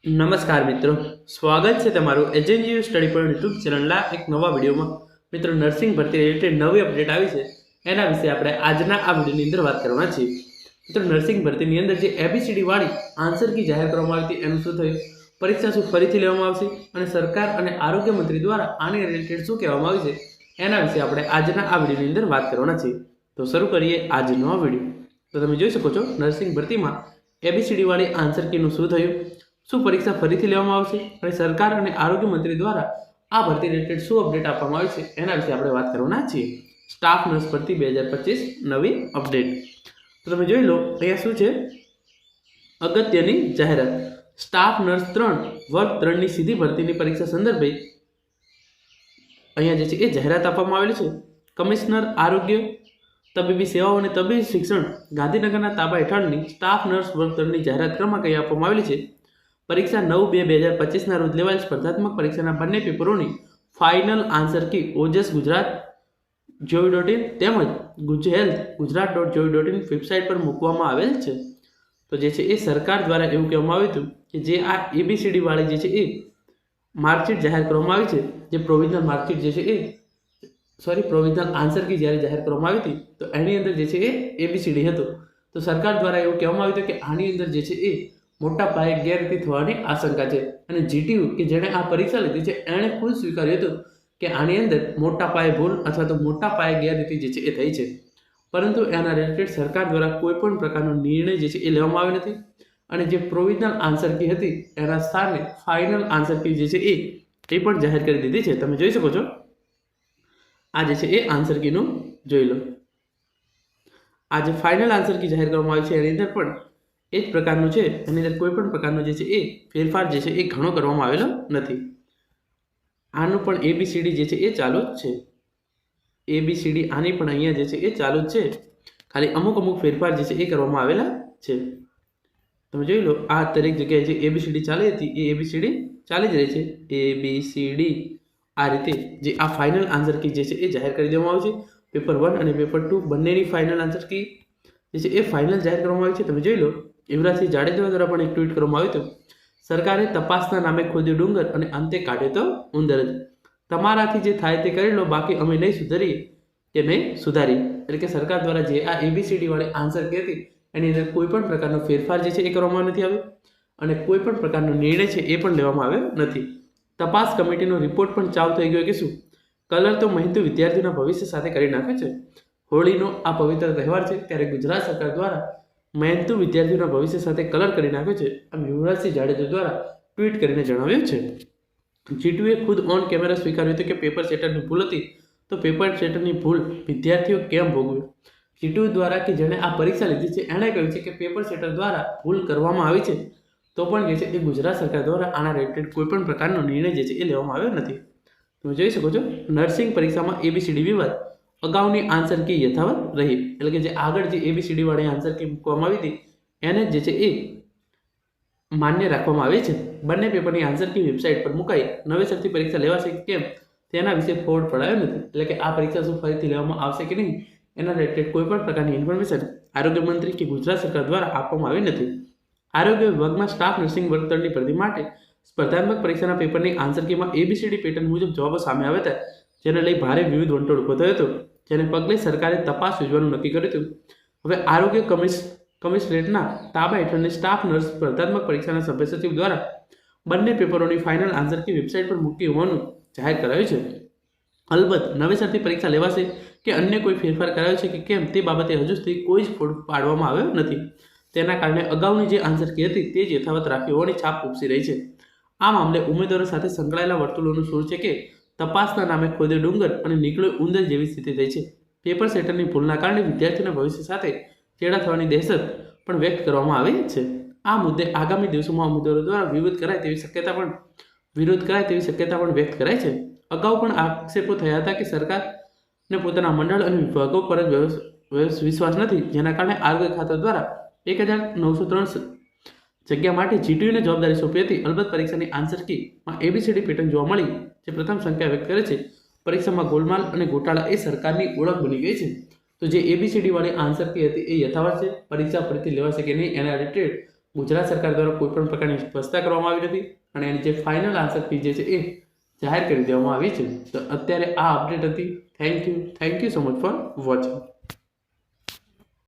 નમસ્કાર મિત્રો, સ્વાગત છે તમારું એજન્યુ સ્ટડી પોઈન્ટ યુટ્યુબ ચેનલના એક નવા વિડીયોમાં. મિત્રો, નર્સિંગ ભરતી રિલેટેડ નવી અપડેટ આવી છે, એના વિશે આપણે આજના આ વિડીયોની અંદર વાત કરવાના છીએ. મિત્રો, નર્સિંગ ભરતીની અંદર જે ABCD વાળી આન્સર કી જાહેર કરવામાં આવી હતી એનું શું થયું, પરીક્ષા શું ફરીથી લેવામાં આવશે અને સરકાર અને આરોગ્ય મંત્રી દ્વારા આની રિલેટેડ શું કહેવામાં આવ્યું છે એના વિશે આપણે આજના આ વિડીયોની અંદર વાત કરવાના છીએ. તો શરૂ કરીએ આજનો આ વિડીયો. તો તમે જોઈ શકો છો, નર્સિંગ ભરતીમાં ABCD વાળી આન્સર કીનું શું થયું, શું પરીક્ષા ફરીથી લેવામાં આવશે અને સરકાર અને આરોગ્ય મંત્રી દ્વારા આ ભરતી રિલેટેડ શું અપડેટ આપવામાં આવી છે એના વિશે આપણે વાત કરવાના છીએ. સ્ટાફ નર્સ ભરતી 2025 નવી અપડેટ. તો તમે જોઈ લો, અહીંયા શું છે, અગત્યની જાહેરાત. સ્ટાફ નર્સ 3 વર્ગ 3 ની સીધી ભરતીની પરીક્ષા સંદર્ભે અહીંયા જે છે એ જાહેરાત આપવામાં આવેલી છે. કમિશનર આરોગ્ય, તબીબી સેવાઓ અને તબીબી શિક્ષણ ગાંધીનગરના તાબા હેઠળની સ્ટાફ નર્સ વર્ગ 3 ની જાહેરાત ક્રમાંક અહીં આપવામાં આવેલી છે. પરીક્ષા 9/2/2025 ના રોજ લેવાયેલ સ્પર્ધાત્મક પરીક્ષાના બંને પેપરોની ફાઇનલ આન્સર કી ઓજસ ગુજરાત.gov.in તેમજ gujahealth.gujarat.gov.in વેબસાઇટ પર મૂકવામાં આવેલ છે. તો જે છે એ સરકાર દ્વારા એવું કહેવામાં આવ્યું હતું કે જે આ ABCD વાળી જે છે એ માર્કશીટ જાહેર કરવામાં આવી છે, જે પ્રોવિઝનલ માર્કશીટ જે છે એ પ્રોવિઝનલ આન્સર કી જ્યારે જાહેર કરવામાં આવી હતી તો એની અંદર જે છે એ ABCD હતું. તો સરકાર દ્વારા એવું કહેવામાં આવ્યું હતું કે આની અંદર જે છે એ મોટા પાયે ગેરરીતિ થવાની આશંકા છે અને GTU કે જેણે આ પરીક્ષા લીધી છે એણે ખુદ સ્વીકાર્યું હતું કે આની અંદર મોટા પાયે ભૂલ અથવા તો મોટા પાયે ગેરરીતિ જે છે એ થઈ છે, પરંતુ એના રિલેટેડ સરકાર દ્વારા કોઈ પણ પ્રકારનો નિર્ણય જે છે એ લેવામાં આવ્યો નથી અને જે પ્રોવિઝનલ આન્સર કી હતી એના સ્થાને ફાઇનલ આન્સર કી જે છે એ પણ જાહેર કરી દીધી છે. તમે જોઈ શકો છો, આ જે છે એ આન્સર કીનું જોઈ લો. આ જે ફાઇનલ આન્સર કી જાહેર કરવામાં આવી છે એની અંદર પણ એ જ પ્રકારનું છે, એની અંદર કોઈ પણ પ્રકારનો જે છે એ ફેરફાર જે છે એ ઘણો કરવામાં આવેલો નથી. આનું પણ ABCD જે છે એ ચાલુ જ છે. ABCD આની પણ અહીંયા જે છે એ ચાલુ જ છે, ખાલી અમુક ફેરફાર જે છે એ કરવામાં આવેલા છે. તમે જોઈ લો, આ દરેક જગ્યાએ જે ABCD ચાલી હતી એ ABCD ચાલી જ રહી છે. ABCD આ રીતે જે આ ફાઇનલ આન્સર કી જે છે એ જાહેર કરી દેવામાં આવી છે. પેપર 1 અને પેપર 2 બંનેની ફાઇનલ આન્સર કી જે છે એ ફાઇનલ જાહેર કરવામાં આવી છે. તમે જોઈ લો, યુવરાજસિંહ જાડેજા દ્વારા પણ એક ટ્વીટ કરવામાં આવ્યું હતું, સરકારે તપાસના નામે ખોદ્યું ડુંગર અને અંતે કાઢ્યો તો ઉંદર જ. તમારાથી જે થાય તે કરી લો, બાકી અમે નહીં સુધરીએ કે નહીં સુધારી. એટલે કે સરકાર દ્વારા જે આ ABCD વાળી આન્સર કી હતી એની અંદર કોઈ પણ પ્રકારનો ફેરફાર જે છે એ કરવામાં નથી આવ્યો અને કોઈ પણ પ્રકારનો નિર્ણય છે એ પણ લેવામાં આવ્યો નથી. તપાસ કમિટીનો રિપોર્ટ પણ ચાલુ થઈ ગયો કે શું કલર તો મહેનતુ વિદ્યાર્થીઓના ભવિષ્ય સાથે કરી નાખે છે. હોળીનો આ પવિત્ર તહેવાર છે ત્યારે ગુજરાત સરકાર દ્વારા મહેનતુ વિદ્યાર્થીઓના ભવિષ્ય સાથે કલર કરી નાખ્યો છે, આમ યુવરાજસિંહ જાડેજા દ્વારા ટ્વીટ કરીને જણાવ્યું છે. GTUએ ખુદ ઓન કેમેરા સ્વીકાર્યું હતું કે પેપર સેટરની ભૂલ હતી, તો પેપર સેટરની ભૂલ વિદ્યાર્થીઓ કેમ ભોગવે. GTU દ્વારા કે જેણે આ પરીક્ષા લીધી છે એણે કહ્યું છે કે પેપર સેટર દ્વારા ભૂલ કરવામાં આવી છે, તો પણ જે છે એ ગુજરાત સરકાર દ્વારા આના રિલેટેડ કોઈ પણ પ્રકારનો નિર્ણય જે છે એ લેવામાં આવ્યો નથી. તમે જોઈ શકો છો, નર્સિંગ પરીક્ષામાં ABCD વિવાદ, અગાઉની આન્સર કી યથાવત રહી. એટલે કે જે આગળ જે ABCD વાળી આન્સર કી મૂકવામાં આવી હતી એને જે છે એ માન્ય રાખવામાં આવી છે. બંને પેપરની આન્સર કી વેબસાઇટ પર મુકાઈ નવેસરથી પરીક્ષા લેવાશે કે કેમ તેના વિશે ફોડ પડાયો નથી. એટલે કે આ પરીક્ષા શું ફરીથી લેવામાં આવશે કે નહીં એના રિલેટેડ કોઈ પણ પ્રકારની ઇન્ફોર્મેશન આરોગ્ય મંત્રી કે ગુજરાત સરકાર દ્વારા આપવામાં આવી નથી. આરોગ્ય વિભાગમાં સ્ટાફ નર્સિંગ વર્ગ 3 ની ભરતી માટે સ્પર્ધાત્મક પરીક્ષાના પેપરની આન્સર કીમાં ABCD પેટર્ન મુજબ જવાબો સામે આવ્યા હતા, જેને લઈ ભારે વિવિધ વંટોળ ઉભો થયો હતો, જેને પગલે સરકારે તપાસ યોજવાનું નક્કી કર્યું હતું. હવે આરોગ્ય કમિશનરેટના તાબા હેઠળની સ્ટાફ નર્સ સ્પર્ધાત્મક પરીક્ષાના સભ્ય સચિવ દ્વારા બંને પેપરોની ફાઇનલ આન્સર કી વેબસાઇટ પર મૂકી હોવાનું જાહેર કરાયું છે. અલબત્ત નવેસરથી પરીક્ષા લેવાશે કે અન્ય કોઈ ફેરફાર કરાયો છે કે કેમ તે બાબતે હજુ સુધી કોઈ જ ફોડ પાડવામાં આવ્યો નથી. તેના કારણે અગાઉની જે આન્સર કી હતી તે જ યથાવત રાખી હોવાની છાપ ઉપસી રહી છે. આ મામલે ઉમેદવારો સાથે સંકળાયેલા વર્તુળોનું સૂર છે કે તપાસના નામે ખોદ્યો ડુંગર અને નીકળ્યો ઉંદર જેવી સ્થિતિ થઈ છે. પેપર સેટરની ભૂલના કારણે વિદ્યાર્થીઓના ભવિષ્ય સાથે ચેડા થવાની દહેશત પણ વ્યક્ત કરવામાં આવી છે. આ મુદ્દે આગામી દિવસોમાં ઉમેદવારો દ્વારા વિરોધ કરાય તેવી શક્યતા પણ વ્યક્ત કરાય છે. અગાઉ પણ આક્ષેપો થયા હતા કે સરકારને પોતાના મંડળ અને વિભાગો પર જ વિશ્વાસ નથી, જેના કારણે આરોગ્ય ખાતા દ્વારા 1903 જગ્યા માટે GTUને જવાબદારી સોંપી હતી. અલબત્ત પરીક્ષાની આન્સર કીમાં ABCD પેટર્ન જોવા મળી, જે પ્રથમ સંખ્યા વ્યક્ત કરે છે. પરીક્ષામાં ગોલમાલ અને ગોટાળા એ સરકારની ઓળખ બની ગઈ છે. તો જે ABCD વાળી આન્સર કી હતી એ યથાવત છે. પરીક્ષા ફરીથી લેવાશે કે નહીં એના રિલેટેડ ગુજરાત સરકાર દ્વારા કોઈ પણ પ્રકારની સ્પષ્ટતા કરવામાં આવી નથી અને એની જે ફાઇનલ આન્સર ફી જે છે એ જાહેર કરી દેવામાં આવી છે. તો અત્યારે આ અપડેટ હતી. Thank you so much for watching.